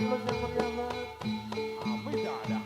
plus yang meriah banget. Amin ya ada.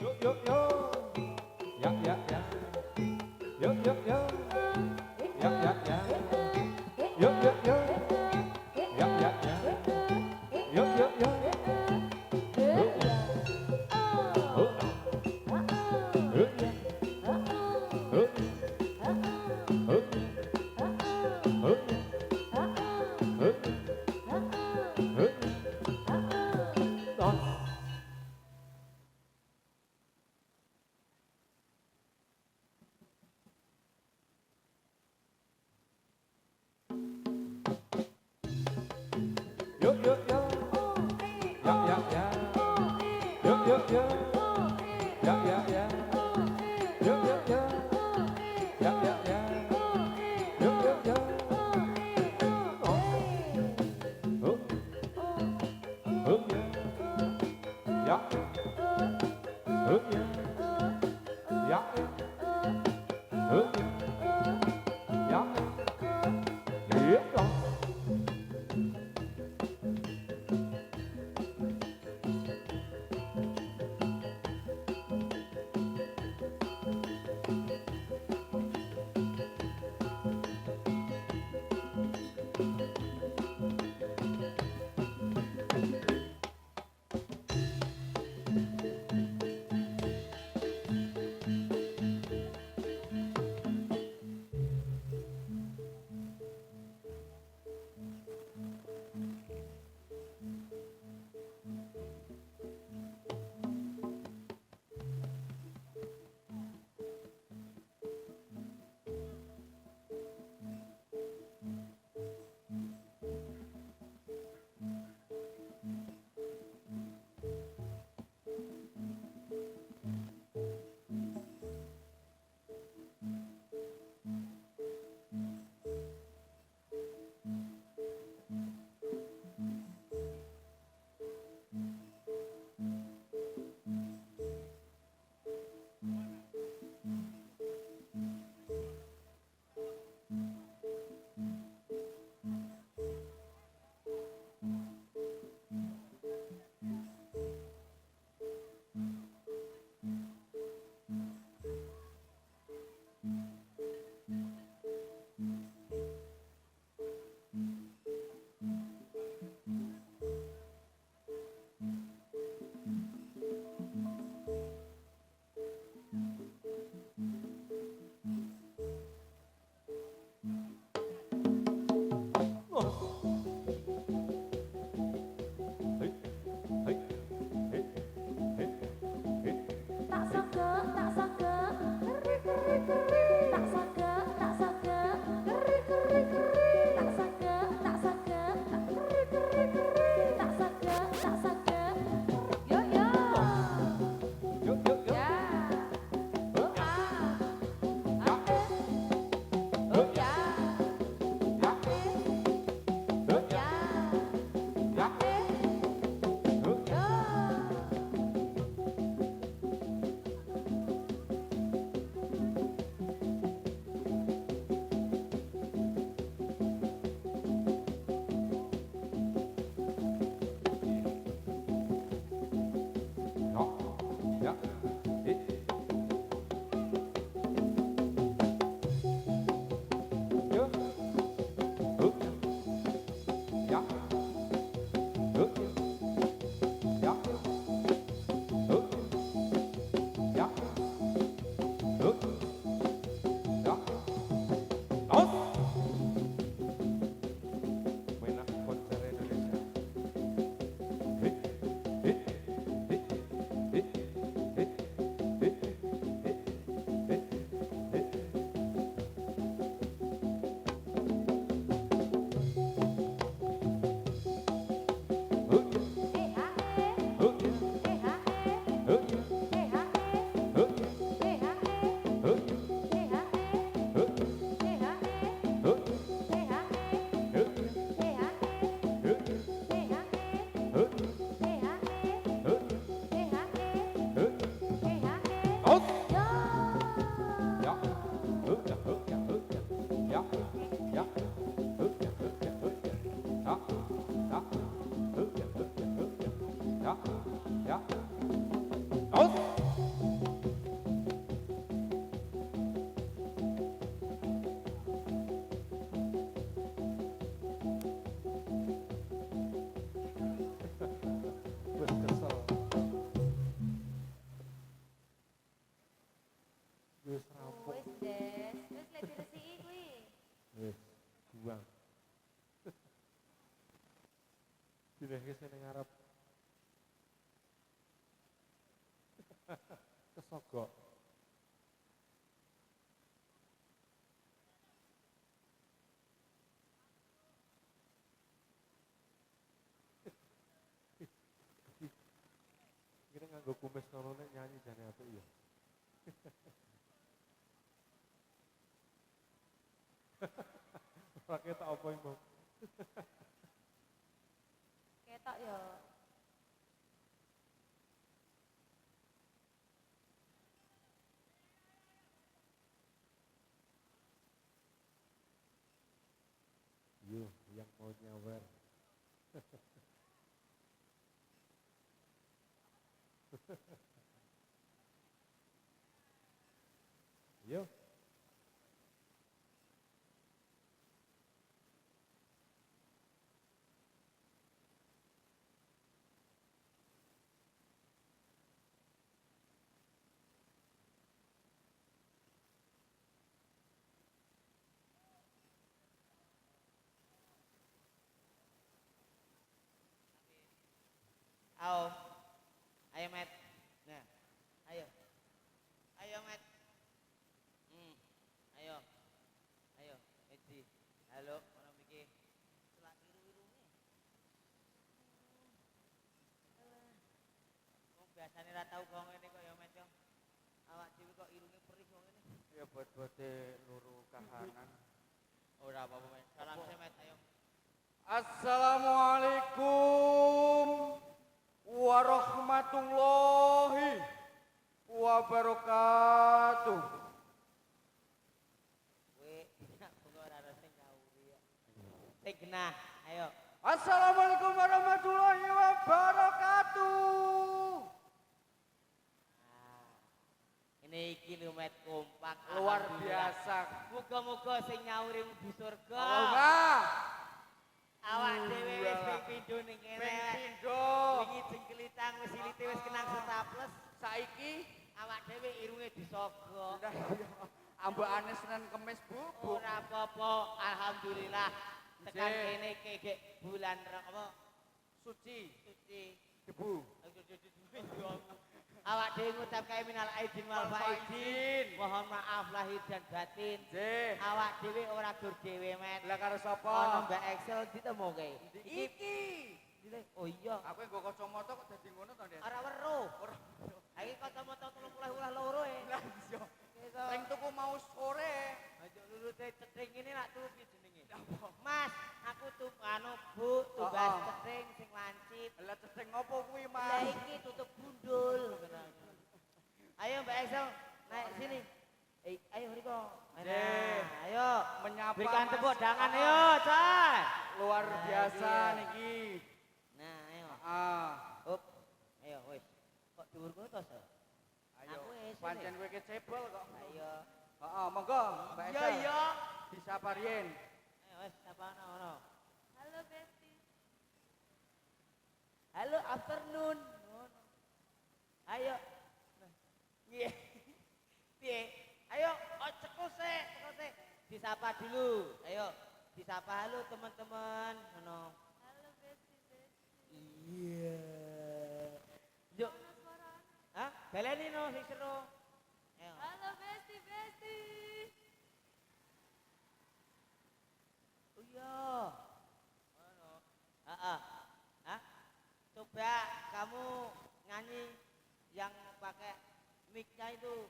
Yo, yo, yo. Dạ, dạ, dạ. Yo, yo, yo. Dạ, dạ, dạ. Yo, yo, yo. Dạ, dạ, dạ. Yo, yo, yo. Hứa dạ. Hứa dạ. Hứa dạ. Hứa dạ. Hứa dạ. Hứa dạ. Hứa dạ. Hứa dạ. Đó. Yo, yo, yo. Dạ, dạ, dạ. Yo, yo, yo. Dạ, dạ, dạ. Yo, yo, yo. Dạ, dạ, dạ. Yo, yo, yo. Đó. Hứa. Hứa dạ. Dạ. Hứa dạ. Dạ. Hứa dạ. Dạ. Điển rồi. sing ngarep. Kesogok. Kira nganggo kumis ngono nyanyi jane apik ya. Ora ketok apa iku? Ketok ya. Yo, yang mau nyawer. Yo. Ayo, ayo Met. Nah, ayo, ayo Met. Ayo, ayo, Edi. Halo, orang mikir. Selak biru-birunya. Wong biasane ra tau kok ngene kok ya Met yo. Awak dhewe kok irunge perih kok ngene. Ya buat-buate luru kahanan. Ora apa-apa Met. Salam sih Met, ayo. Assalamualaikum warahmatullahi wabarakatuh. Kowe kok ora ada sing ngawuri ya. Sing genah, ayo. Assalamualaikum warahmatullahi wabarakatuh. Ini iki lho Met kompak. Luar Alhamdulillah. biasa. Muga-muga sing nyawuri mlebu surga. Oh enggak. Awak dhewe wis ping pindho ning kene. Ping pindho. Wingi jengkelitang wis silite wis kenang staples. Saiki Awak dhewe irunge disogok. ambekane Senin Kemis Bu. Ora apa-apa, alhamdulillah. Tekan Nggih. kene kek bulan apa? Suci Suci. debu. Awak dhewe ngucap kae minal aidin wal faizin. Mohon maaf lahir dan batin. Nggih. Awak dhewe ora gur dhewe, Met. Lah karo sapa? Ono Mbak Excel ditemuke. Iki. Dile, oh iya. Aku nggo kacamata kok dadi ngono to, Ndek? Ora weruh. Ora. Ha iki kacamata 32 e. Lah iya. Sing tuku mau sore. Aja lurute cething ini lak tuku piye jenenge? Mas, aku tuh anu Bu, tumbas cething sing lancip. Lah cedeng opo kuwi, Lah Mas? iki tutup gundul. Ayo Mbak Excel, naik sini. Ayo Riko. Nggih. Ayo Menyapa berikan Mas. tepuk tangan ayo, Cah. Luar Nah, biasa iya. niki. Nah, ayo. Ah, Up. Ayo wis. Kok dhuwur kowe to, Sa? ayo. Aku wis, Pancen kowe ki cebol kok. Ayo. Heeh, monggo, Mbak Iya, Esa. iya. Disapa riyen. Ayo wis sapa ono. Halo Besti. Halo afternoon. Ngono. Ayo. Nah, piye? Piye? Ayo, cekuk sik, cekuk sik. Disapa dulu. Ayo, disapa halo teman-teman. Ngono. Halo Besti, Besti. Iya. Yuk. Mana suara? Hah? Baleni no sing seru. Ayo. Halo Besti, Besti. Oh iya. Ngono. Heeh. Hah? Coba kamu nyanyi yang pakai mic-nya itu.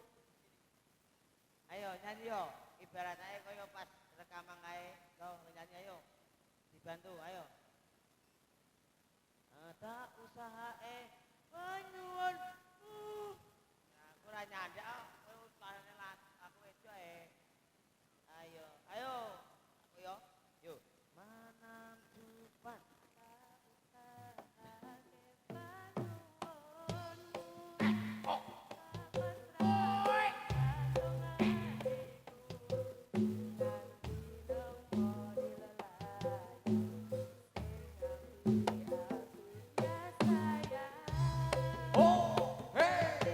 Ayo nyanyi yo. Ibarat aja koyo pas rekaman kae, lo nyanyi ayo. Dibantu, ayo. Ada usaha penyuwun. Nah, aku ora nyandak, kowe usahane aku ejo Ayo, ayo. Aku yo. Yuk. Manangkupan. Oh, hey.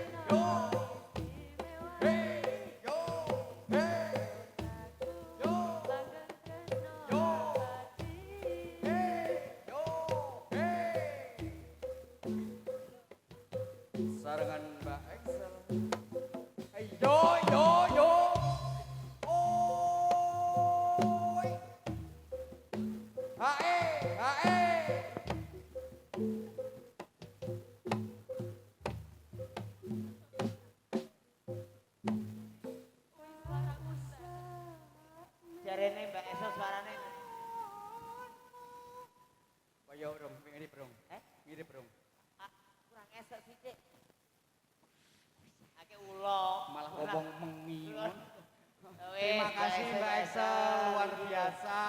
pinggire, Bro. Ah, kurang esek sithik. Ake ulo. Malah Ora. ngomong mengi. Wis, Terima kasih Mbak Excel, luar biasa.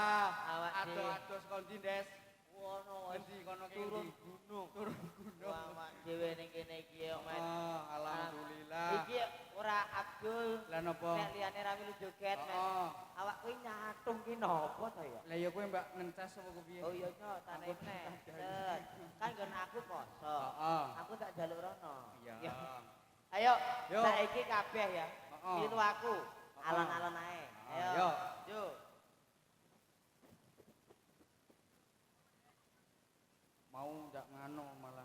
Awak Ado-ado sekondi Des. Wono wis Ngendi kono ki turun ngendi? gunung. Turun gunung. Awak dhewe ning kene iki yo, Men. Oh, alhamdulillah. Iki ora Abdul. Lah napa? Nek liyane ra milu joget, Men. Oh. Awak kuwi nyatung ki napa to ya? Lah ya kowe Mbak ngencas apa kepiye? Oh iya nyok, tane nek. Kan nggon aku poso. Heeh. Aku tak jaluk rono. Iya. Ayo, Yo. saiki kabeh ya. Heeh. Milu aku. Alon-alon ae. Ayo. Yo. Yuk. Mau ndak ngano malah.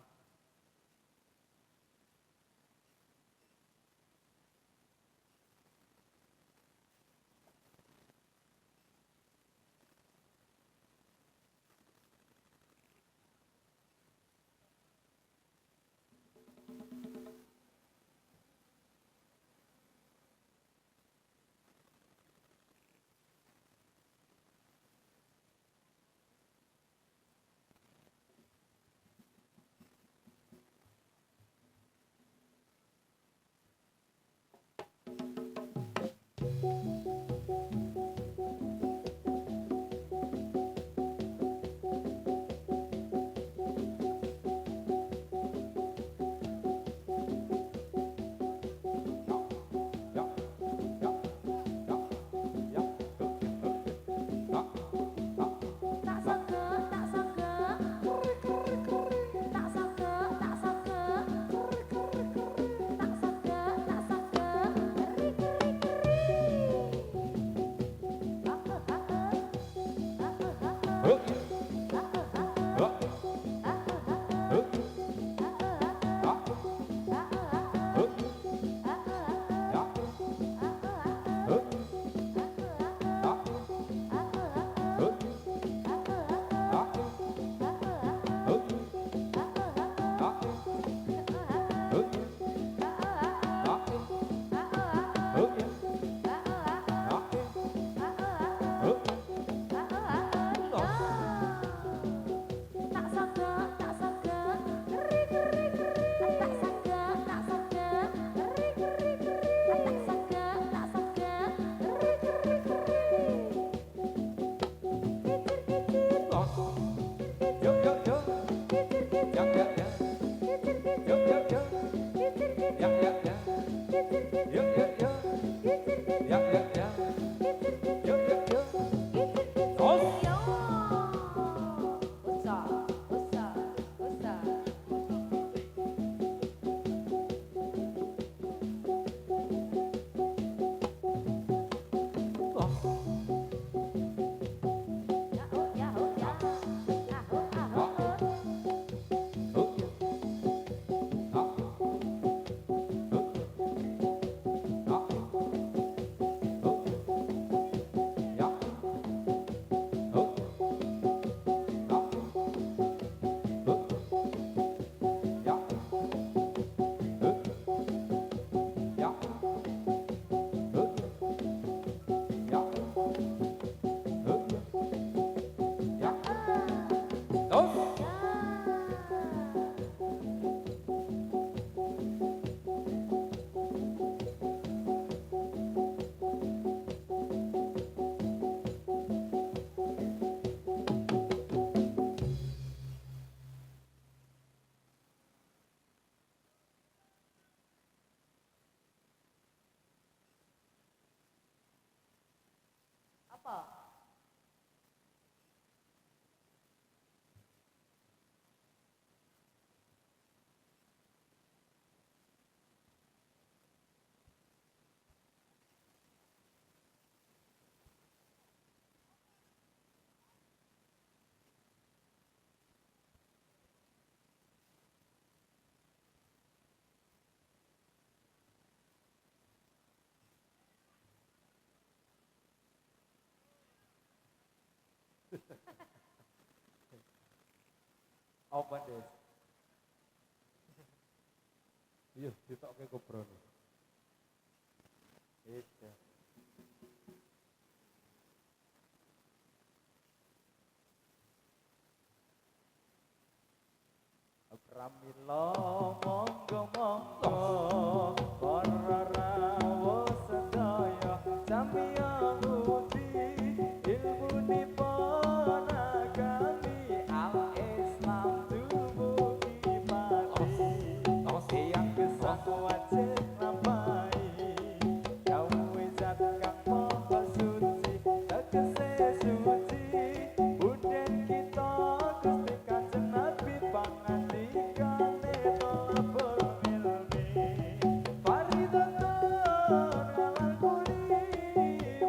Apa? Apa Des? Iya, ditokke kobrone. Iya. Pramila monggo monggo para rawuh sedaya samiya nguji ilmu dipun agami al Islam dumugi pati yang kesah wajib nampai dawuhe zat kang maha suci tegese suci buden kita Gusti Kanjeng Nabi pangandikane tolabul ilmi faridatun alal kulli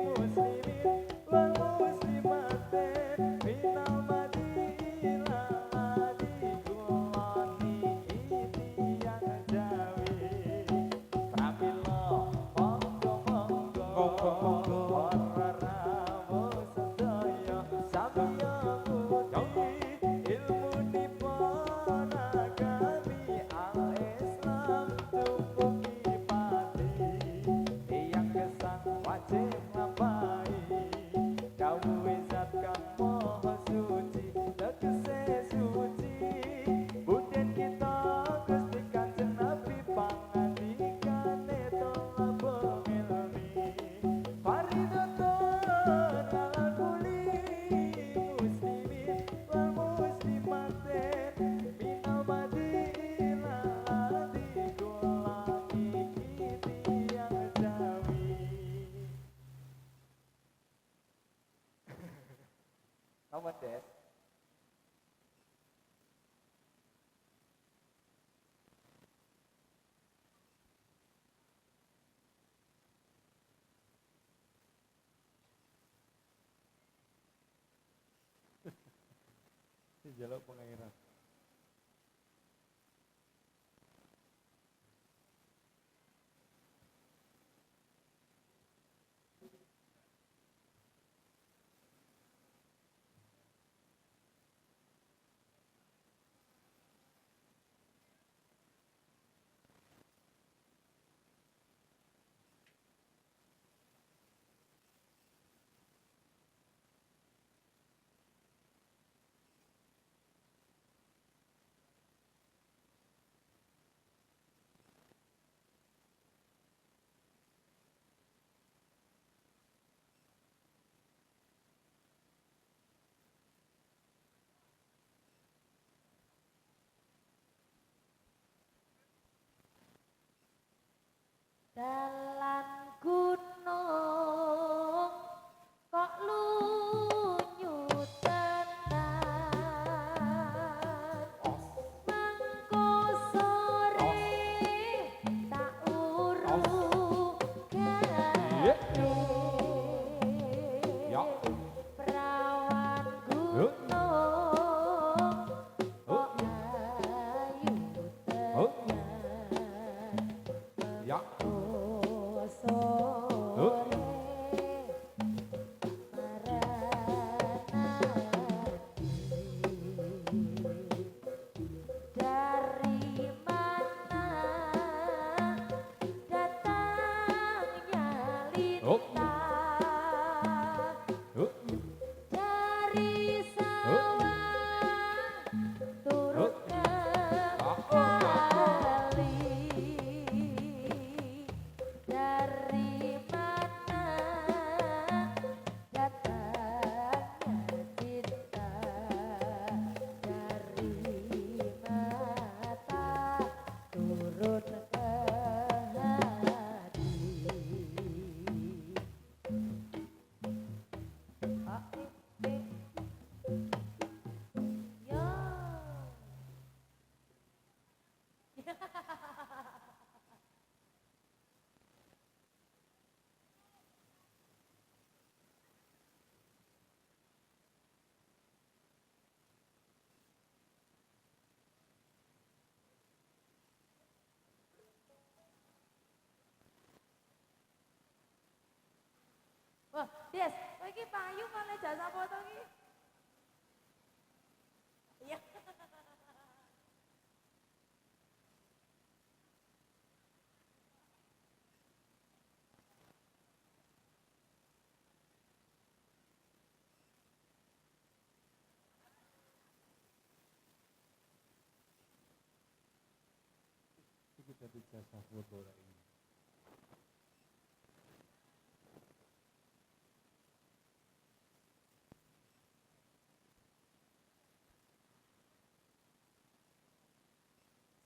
muslimin wal muslimatin minal madinah adikullani yang jawi pramila monggo monggo para rawuh sedaya samiya nguji ilmu dipun agami al Islam dumugi pati yang gesang wajib nglampahi dawuhe zat kang maha suci tegese suci buden kita Gusti Kanjeng Nabi pangandikane tolabul ilmi faridatun alal kulli muslimin wal muslimatin minal madinah adikullani yang jawi. Kawan Des. Si jaluk pengairan. Dalan gunung kok lunyu tenan mengko sore tak uru gede perawan gunung kok ayu tenan sore dari mana datangnya lintang dari sawah turun ke kali dari mana datangnya cinta dari mata turun ke hati yo wah, Des, kowe iki payu malah jasa foto iki. Iya. jadi jasa foto ini.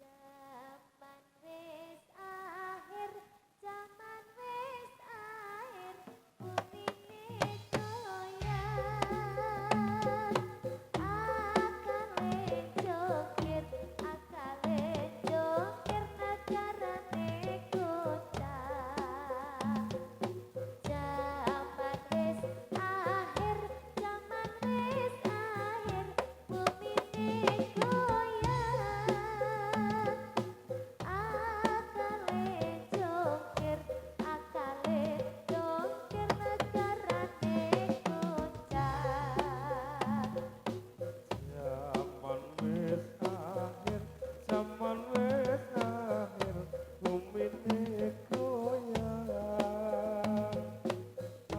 Zaman wis akhir, zaman wis akhir, bumine goyang. Akale jokir, negarane goncang. Zaman wis akhir, zaman wis akhir, bumine goyang. Akale jokir, negarane goncang. Zaman wis akhir, bumine goyang.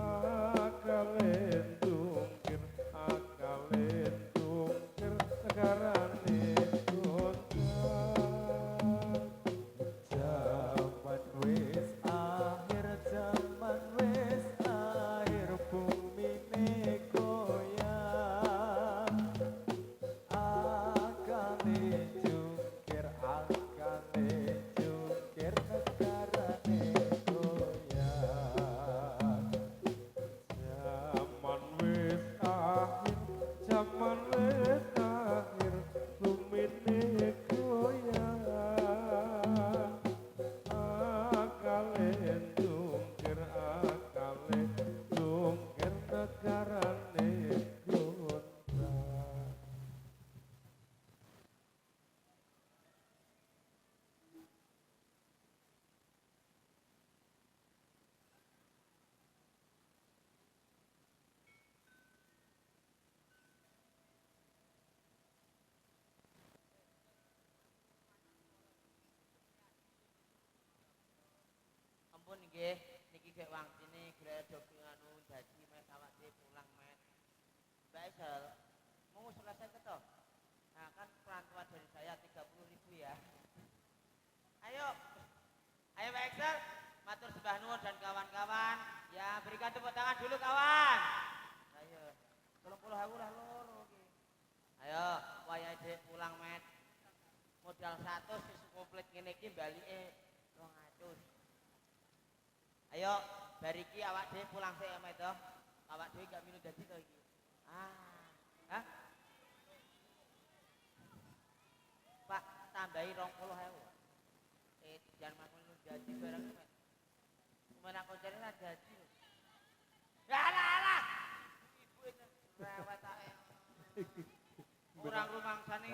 Akale jungkir, negarane goncang. Zaman wis akhir, zaman wis akhir, bumine goyang. Akale jungkir, negarane goyang. Zaman wis akhir, zaman wis akhir, bumine goyang. Akale jungkir, negarane goncang. Ampun nggih, niki gek wangsine gledhog anu dadi mes awak dhewe pulang mes. Mbak Esel, mau selesai ke toh? Nah kan perantuan dari saya 30.000 ya. Ayo, ayo Mbak Esel, matur sembah nuwun dan kawan-kawan. Ya berikan tepuk tangan dulu kawan. Ayo, 30.000 lah loro iki. Ayo, wayahe dhewe pulang mes. Modal 100 wis komplit ngene iki balike 200. Ayo, bariki awak dhewe pulang sik ya, Met. Awak dhewe gak minum dadi to iki. Hah? Pak, tambahi 20.000. Jangan makan minum dadi barang iki, Met. Mana koncene ra dadi. Alah. Ibu rewet ae. Orang rumangsane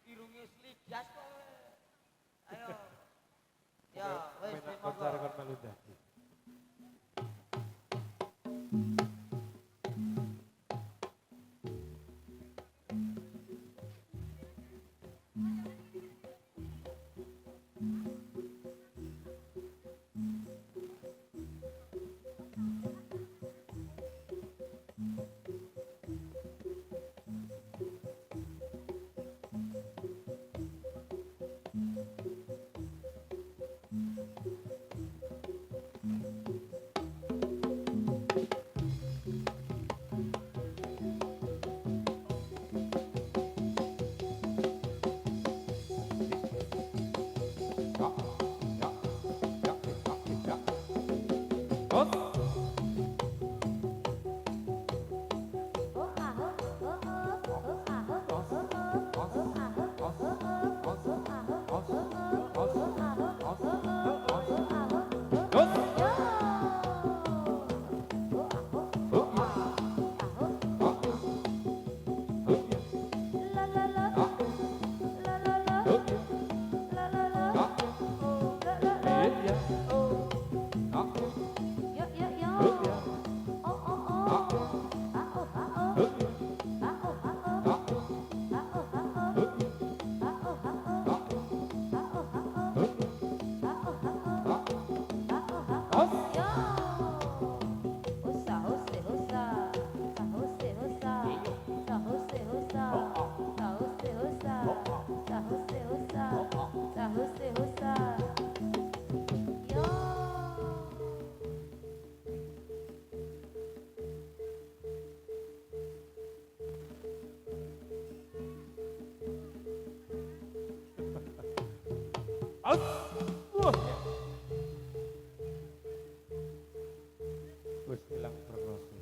irunge sligas kok. Ayo. Ya, wis Koncar monggo. kon melu dadi. Yuk, Aus. Wis ilang promosi.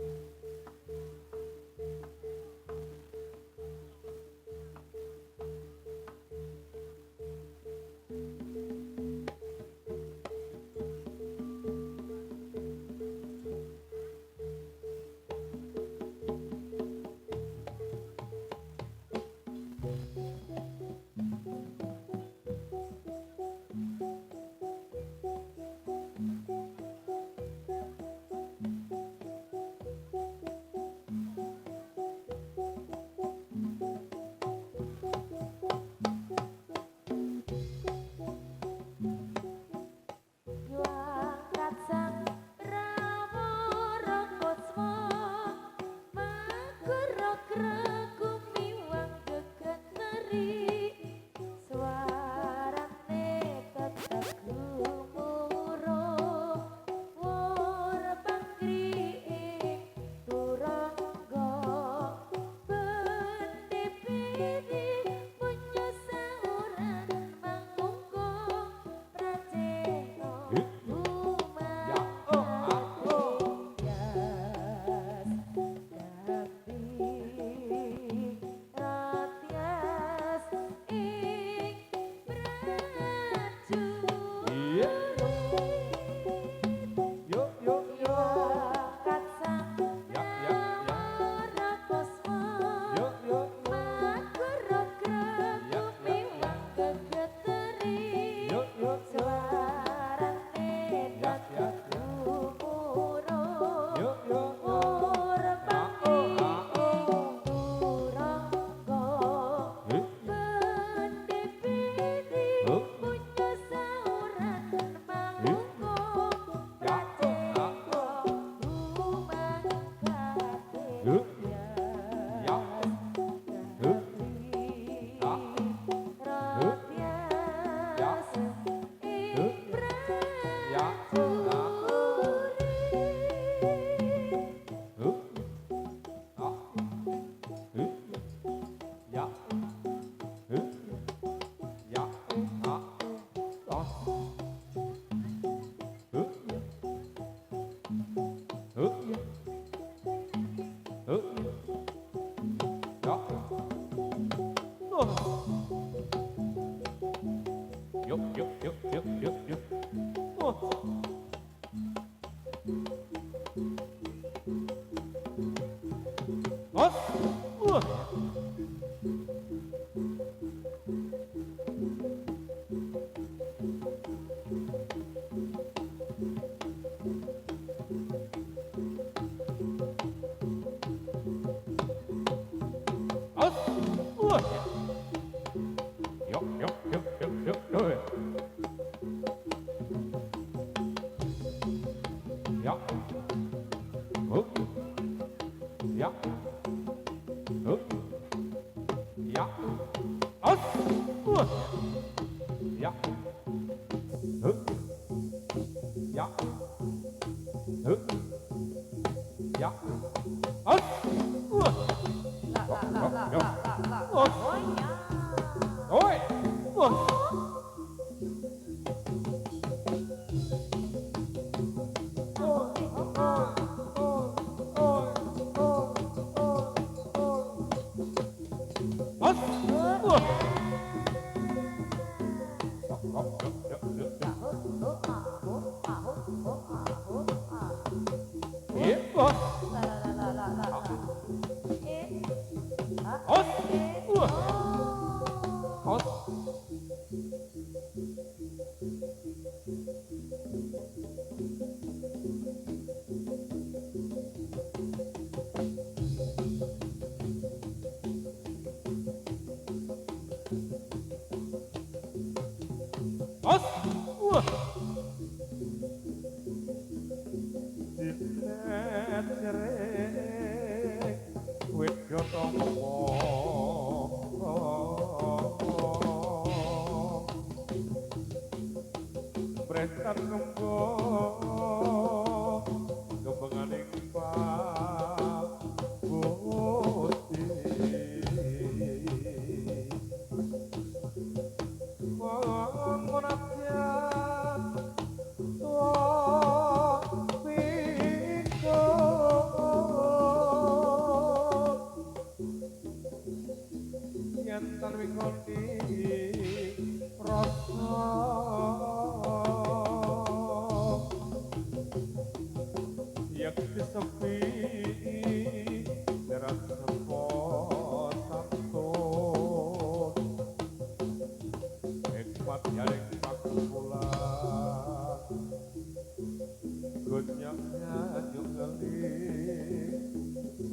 Gonyaknya jungeli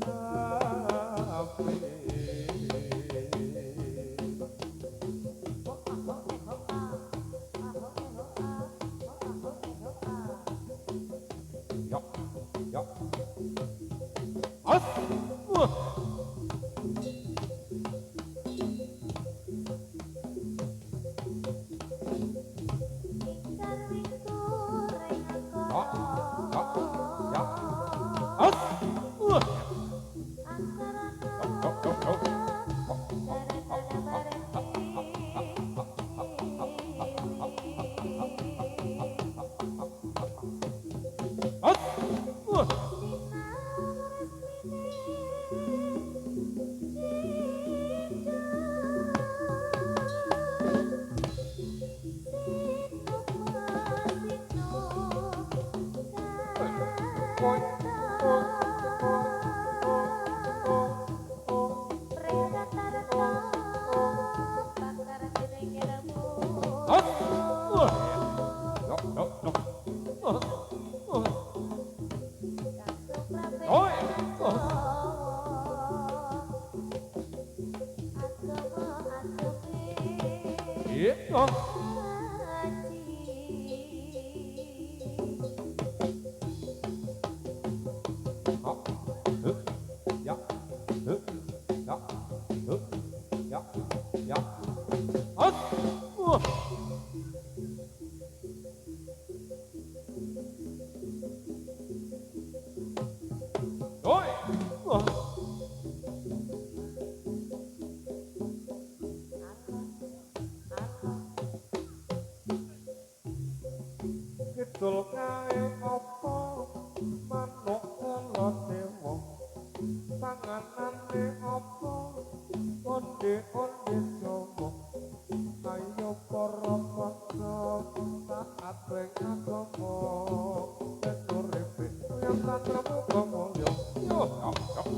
sapi. Yok, yok. As! Yok, yok, yok. As! Yok, yok, yok, yok. As! Kidul kae apa manuk kelone wong panganane apa onde-onde Jawa ayo para bangsa taat ing agama ben uripe yang tantramu mulya yo yo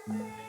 Thank you.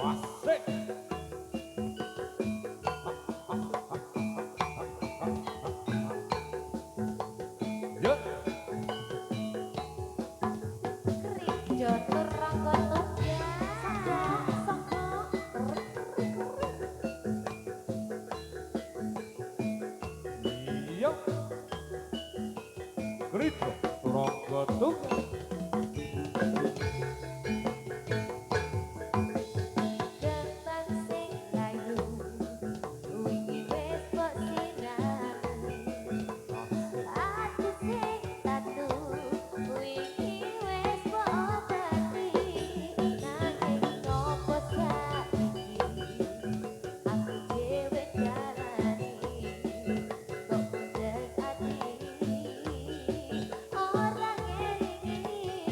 Asik. Ya. Kerja turangga tunggal. Iya. Kerja turangga tunggal. Kembang sing layu, wingi wis mbok sinami. Ati sing tatu, wingi wis mbok obati. Nanging nopo saiki, aku dhewe jalani. Kok mudeng ati, ora ngelingi.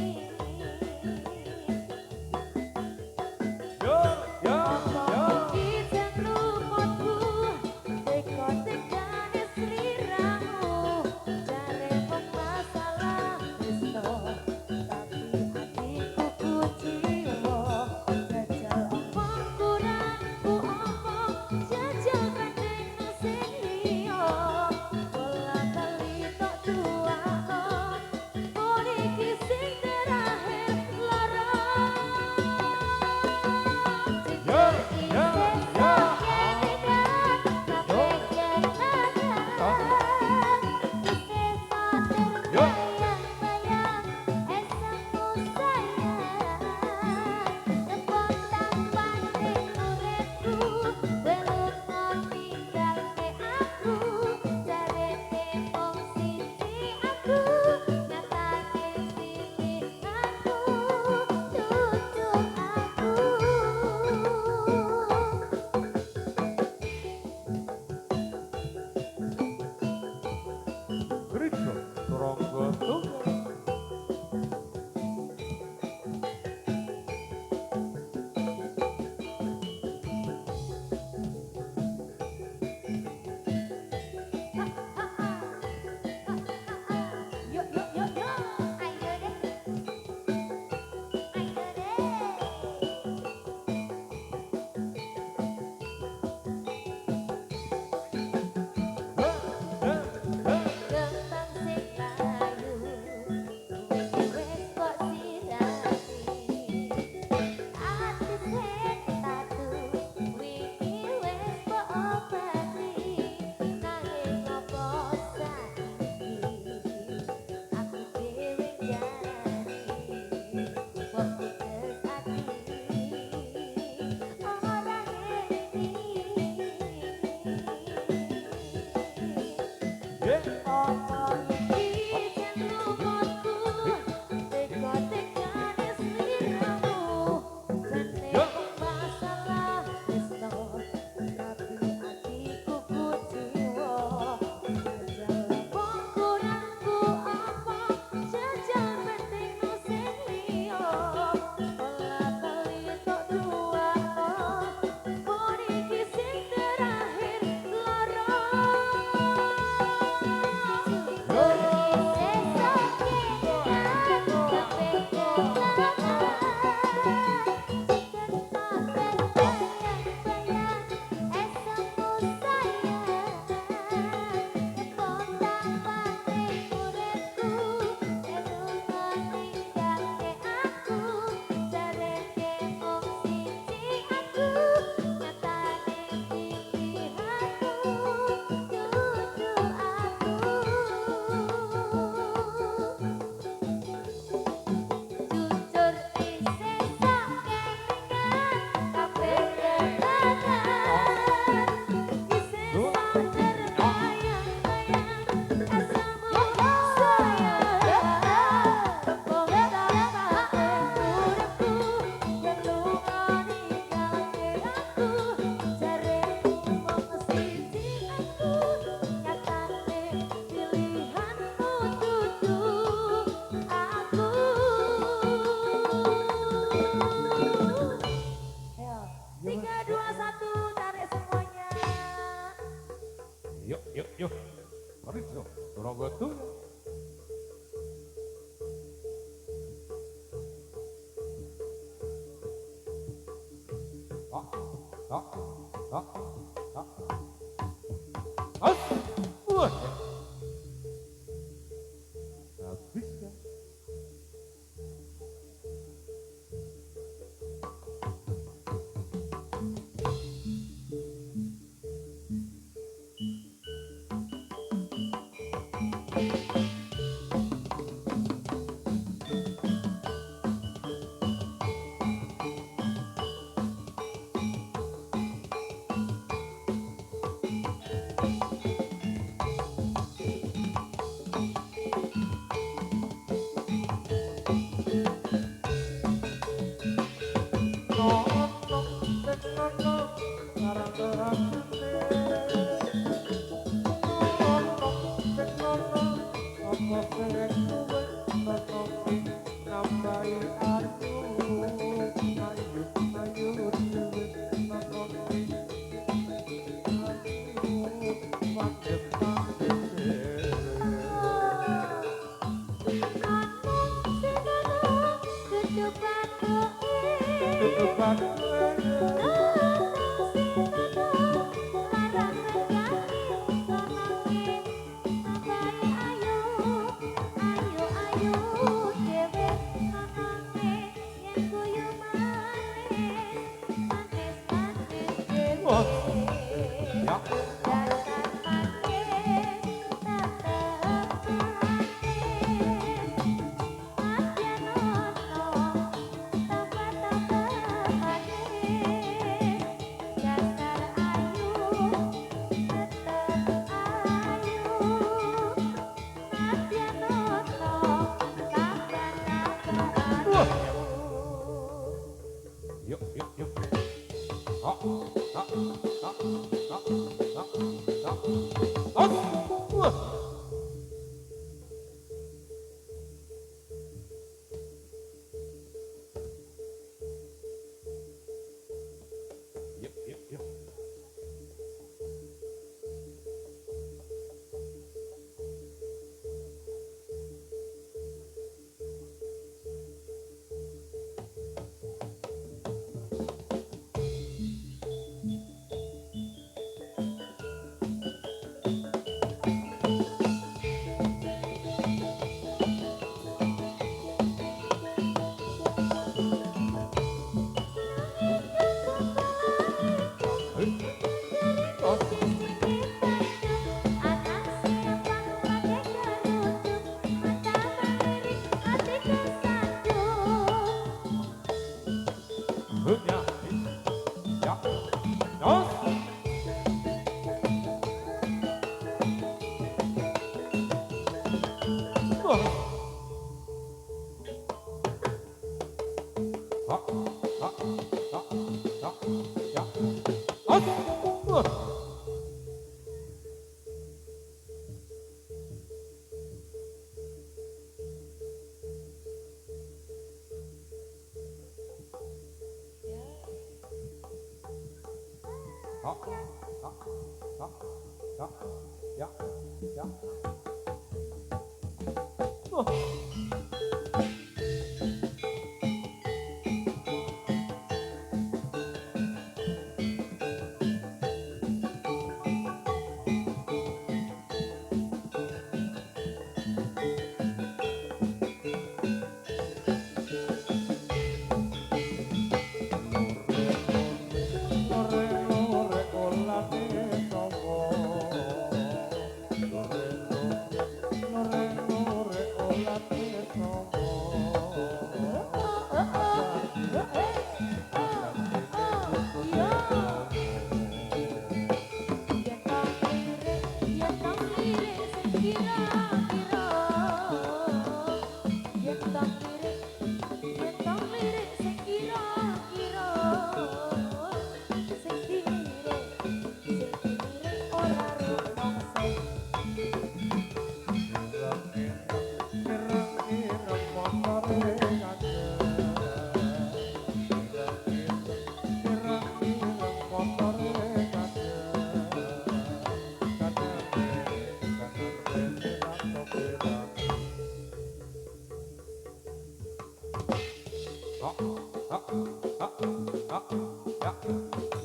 Ya.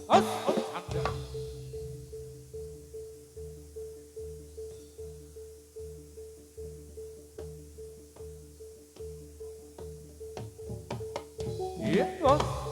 Hos, hos, anda. Iya, bos.